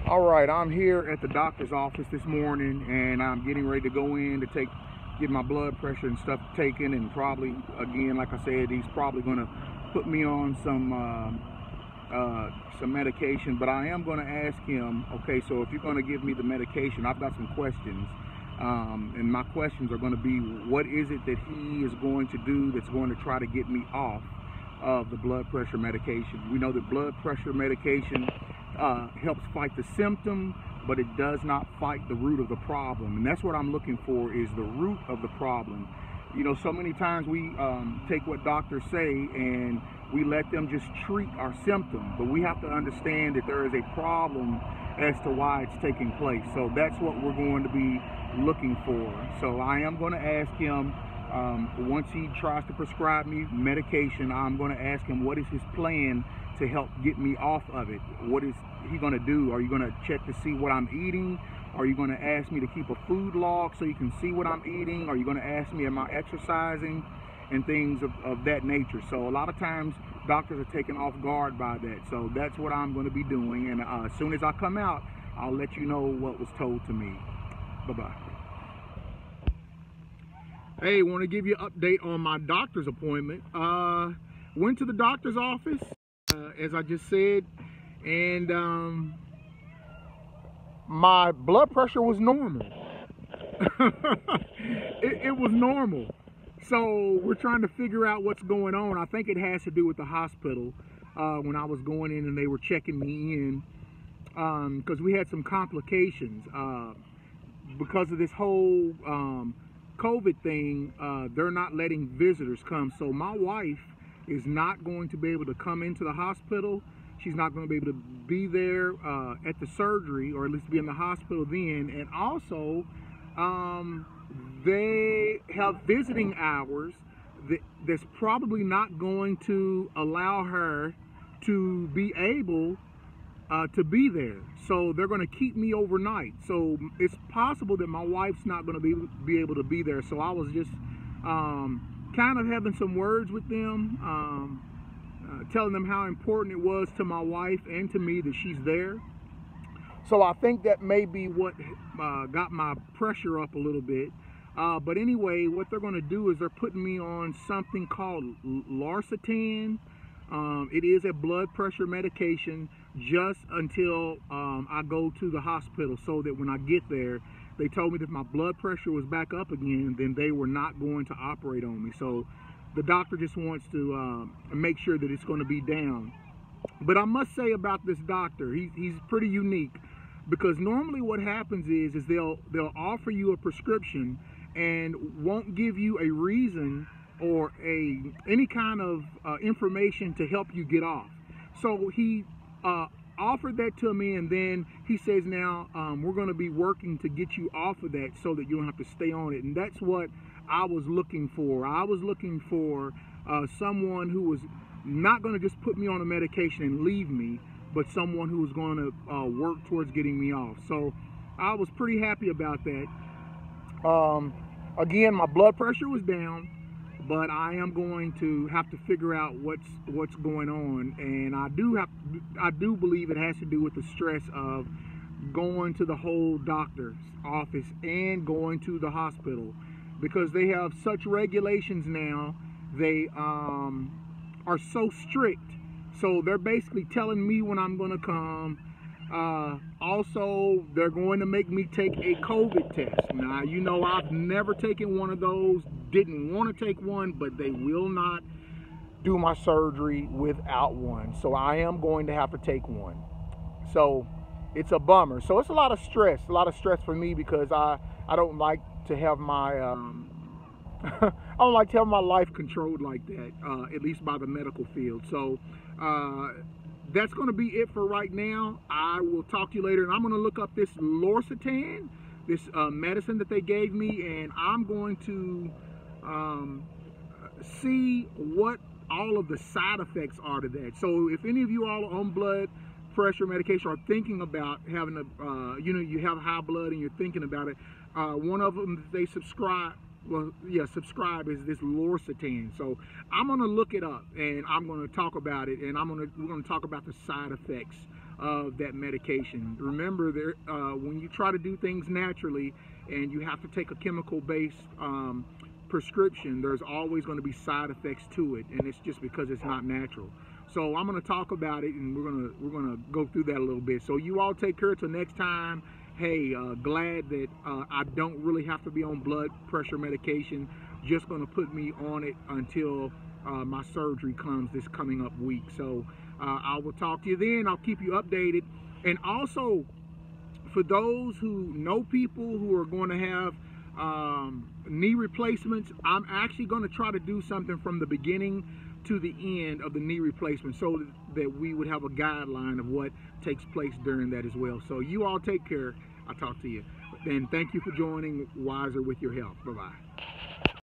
All right, I'm here at the doctor's office this morning, and I'm getting ready to go in to get my blood pressure and stuff taken, and probably, again, like I said, he's probably going to put me on some medication. But I am going to ask him, okay, so if you're going to give me the medication, I've got some questions, and my questions are going to be, what is it that he is going to do that's going to try to get me off of the blood pressure medication? We know that blood pressure medication helps fight the symptom, but it does not fight the root of the problem. And that's what I'm looking for, is the root of the problem. You know, so many times we take what doctors say and we let them just treat our symptom, but we have to understand that there is a problem as to why it's taking place. So that's what we're going to be looking for. So I am going to ask him, once he tries to prescribe me medication, I'm going to ask him what is his plan to help get me off of it. What is he going to do? Are you going to check to see what I'm eating? Are you going to ask me to keep a food log so you can see what I'm eating? Are you going to ask me, am I exercising? And things of that nature. So a lot of times doctors are taken off guard by that. So that's what I'm going to be doing. And as soon as I come out, I'll let you know what was told to me. Bye-bye. Hey, want to give you an update on my doctor's appointment. Went to the doctor's office, as I just said, and my blood pressure was normal. it was normal. So we're trying to figure out what's going on. I think it has to do with the hospital when I was going in and they were checking me in, because we had some complications because of this whole COVID thing. They're not letting visitors come. So my wife is not going to be able to come into the hospital. She's not going to be able to be there at the surgery, or at least be in the hospital then. And also, they have visiting hours that's probably not going to allow her to be able to be there. So they're going to keep me overnight. So it's possible that my wife's not going to be able to be there. So I was just kind of having some words with them, telling them how important it was to my wife and to me that she's there. So I think that may be what got my pressure up a little bit. But anyway, what they're going to do is they're putting me on something called Lorcetan. It is a blood pressure medication just until I go to the hospital, so that when I get there, they told me that if my blood pressure was back up again, then they were not going to operate on me. So the doctor just wants to make sure that it's going to be down. But I must say about this doctor, he's pretty unique, because normally what happens is they'll offer you a prescription and won't give you a reason or any kind of information to help you get off. So he offered that to me, and then he says, now we're going to be working to get you off of that so that you don't have to stay on it. And that's what I was looking for. I was looking for someone who was not going to just put me on a medication and leave me, but someone who was going to work towards getting me off. So I was pretty happy about that. Again, my blood pressure was down, but I am going to have to figure out what's going on. And I do believe it has to do with the stress of going to the whole doctor's office and going to the hospital, because they have such regulations now. They are so strict. So they're basically telling me when I'm going to come. Also, they're going to make me take a COVID test. Now, you know, I've never taken one of those, didn't want to take one, but they will not do my surgery without one. So I am going to have to take one. So it's a bummer. So it's a lot of stress for me, because I don't like to have my I don't like to have my life controlled like that, at least by the medical field. So that's going to be it for right now. I will talk to you later, and I'm going to look up this Lorcetan, this medicine that they gave me, and I'm going to see what all of the side effects are to that. So if any of you all are on blood pressure medication or thinking about having a, you have high blood and you're thinking about it, one of them that they subscribe is this Lorcetan. So I'm going to look it up, and I'm going to talk about it, and we're going to talk about the side effects of that medication. Remember, there when you try to do things naturally and you have to take a chemical-based prescription, there's always going to be side effects to it, and it's just because it's not natural. So I'm going to talk about it, and we're gonna go through that a little bit. So you all take care till next time. Hey, glad that I don't really have to be on blood pressure medication. Just going to put me on it until my surgery comes this coming up week. So I will talk to you then. I'll keep you updated. And also, for those who know people who are going to have knee replacements, I'm actually going to try to do something from the beginning to the end of the knee replacement, so that we would have a guideline of what takes place during that as well. So you all take care. I'll talk to you. And thank you for joining Wiser with Your Health. Bye-bye.